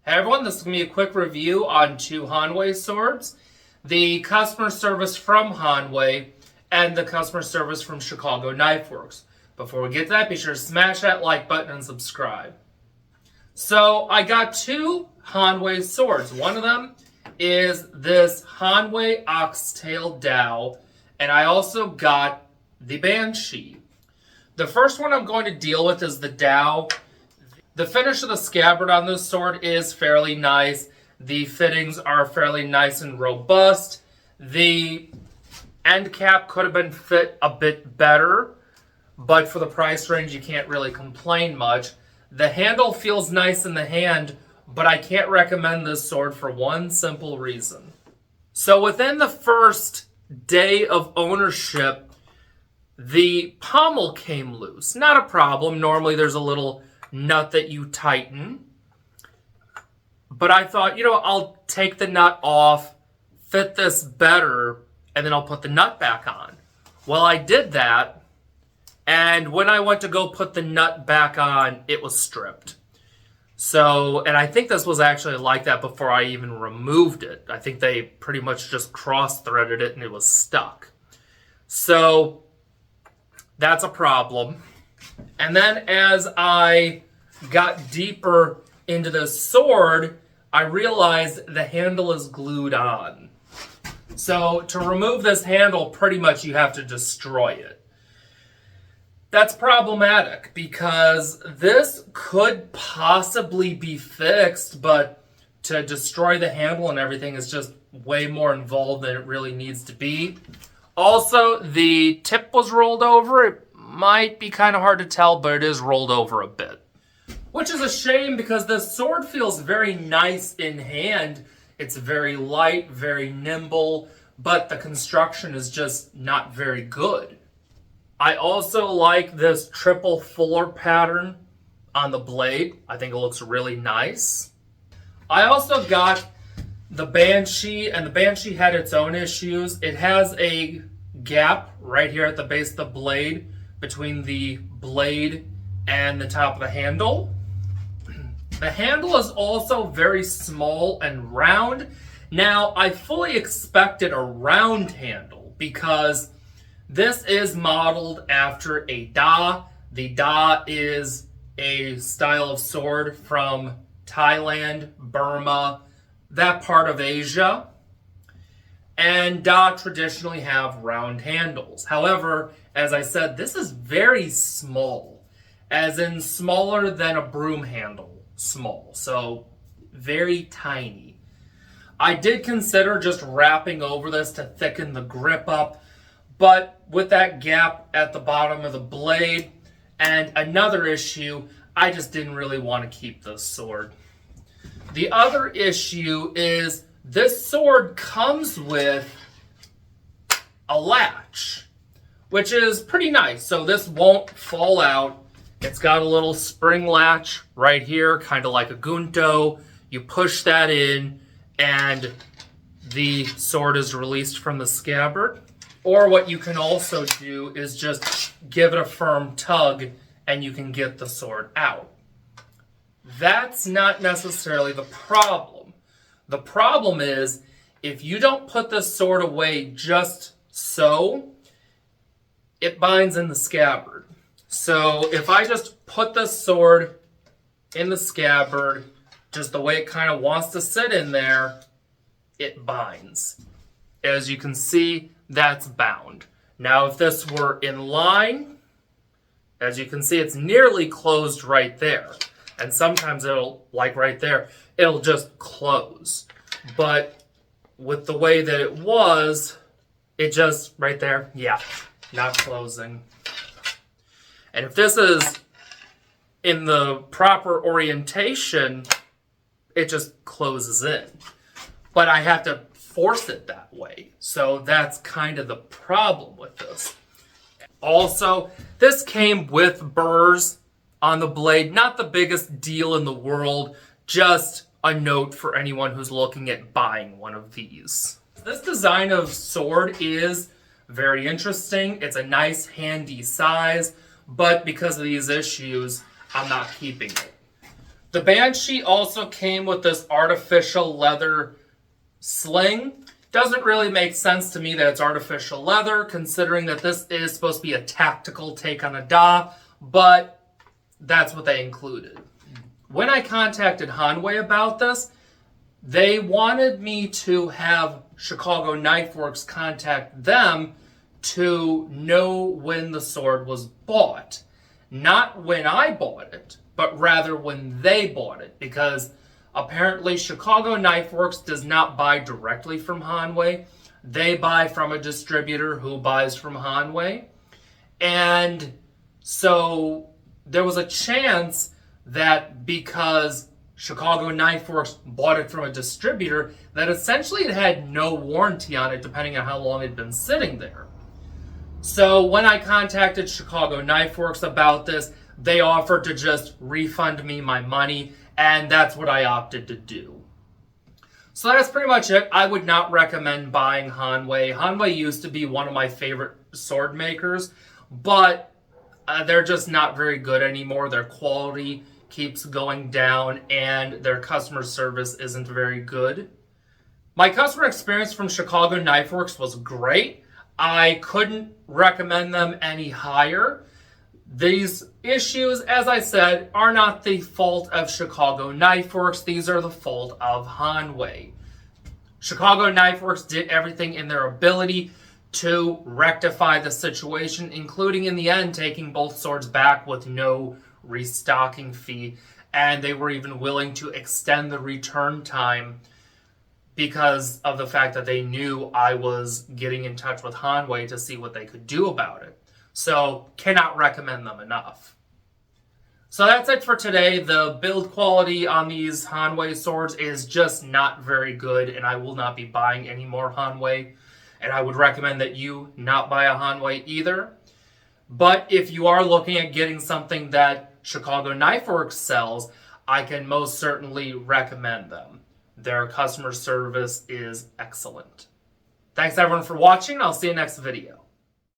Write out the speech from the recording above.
Hey everyone, this is going to be a quick review on two Hanwei swords. The customer service from Hanwei and the customer service from Chicago Knife Works. Before we get to that, be sure to smash that like button and subscribe. So I got two Hanwei swords. One of them is this Hanwei Oxtail Dao, and I also got the Banshee. The first one I'm going to deal with is the Dao. The finish of the scabbard on this sword is fairly nice. The fittings are fairly nice and robust. The end cap could have been fit a bit better, but for the price range, you can't really complain much. The handle feels nice in the hand, but I can't recommend this sword for one simple reason. So within the first day of ownership, the pommel came loose. Not a problem. Normally there's a little nut that you tighten. But I thought, I'll take the nut off, fit this better, and then I'll put the nut back on. Well, I did that, and when I went to go put the nut back on, it was stripped. So, and I think this was actually like that before I even removed it. I think they pretty much just cross-threaded it and it was stuck. So, that's a problem. And then as I got deeper into the sword, I realized the handle is glued on. So to remove this handle, pretty much you have to destroy it. That's problematic because this could possibly be fixed, but to destroy the handle and everything is just way more involved than it really needs to be. Also, the tip was rolled over. It might be kind of hard to tell, but it is rolled over a bit. Which is a shame because this sword feels very nice in hand. It's very light, very nimble, but the construction is just not very good. I also like this triple fuller pattern on the blade. I think it looks really nice. I also got the Banshee, and the Banshee had its own issues. It has a gap right here at the base of the blade between the blade and the top of the handle. The handle is also very small and round. Now, I fully expected a round handle because this is modeled after a Da. The Da is a style of sword from Thailand, Burma, that part of Asia. And Da traditionally have round handles. However, as I said, this is very small, as in smaller than a broom handle small, so very tiny. I did consider just wrapping over this to thicken the grip up, but with that gap at the bottom of the blade and another issue, I just didn't really want to keep this sword. The other issue is this sword comes with a latch, which is pretty nice. So this won't fall out. It's got a little spring latch right here, kind of like a gunto. You push that in and the sword is released from the scabbard. Or what you can also do is just give it a firm tug and you can get the sword out. That's not necessarily the problem. The problem is if you don't put the sword away just so, it binds in the scabbard. So if I just put the sword in the scabbard, just the way it kind of wants to sit in there, it binds. As you can see, that's bound. Now if this were in line, as you can see, it's nearly closed right there. And sometimes it'll, like right there, it'll just close. But with the way that it was, it just, right there, yeah, not closing. And if this is in the proper orientation, it just closes in. But I have to force it that way. So that's kind of the problem with this. Also, this came with burrs on the blade. Not the biggest deal in the world, just a note for anyone who's looking at buying one of these. This design of sword is very interesting. It's a nice, handy size. But because of these issues, I'm not keeping it. The Banshee also came with this artificial leather sling. Doesn't really make sense to me that it's artificial leather, considering that this is supposed to be a tactical take on a Da, but that's what they included. When I contacted Hanwei about this, they wanted me to have Chicago Knife Works contact them to know when the sword was bought. Not when I bought it, but rather when they bought it, because apparently Chicago Knife Works does not buy directly from Hanwei. They buy from a distributor who buys from Hanwei. And so there was a chance that because Chicago Knife Works bought it from a distributor, that essentially it had no warranty on it depending on how long it had been sitting there. So when I contacted Chicago Knife Works about this, they offered to just refund me my money, and that's what I opted to do. So that's pretty much it. I would not recommend buying Hanwei. Hanwei used to be one of my favorite sword makers, but they're just not very good anymore. Their quality keeps going down, and their customer service isn't very good. My customer experience from Chicago Knife Works was great. I couldn't recommend them any higher. These issues, as I said, are not the fault of Chicago Knife Works. These are the fault of Hanwei. Chicago Knife Works did everything in their ability to rectify the situation, including in the end taking both swords back with no restocking fee. And they were even willing to extend the return time because of the fact that they knew I was getting in touch with Hanwei to see what they could do about it. So, cannot recommend them enough. So that's it for today. The build quality on these Hanwei swords is just not very good, and I will not be buying any more Hanwei. And I would recommend that you not buy a Hanwei either. But if you are looking at getting something that Chicago Knife Works sells, I can most certainly recommend them. Their customer service is excellent. Thanks everyone for watching. I'll see you next video.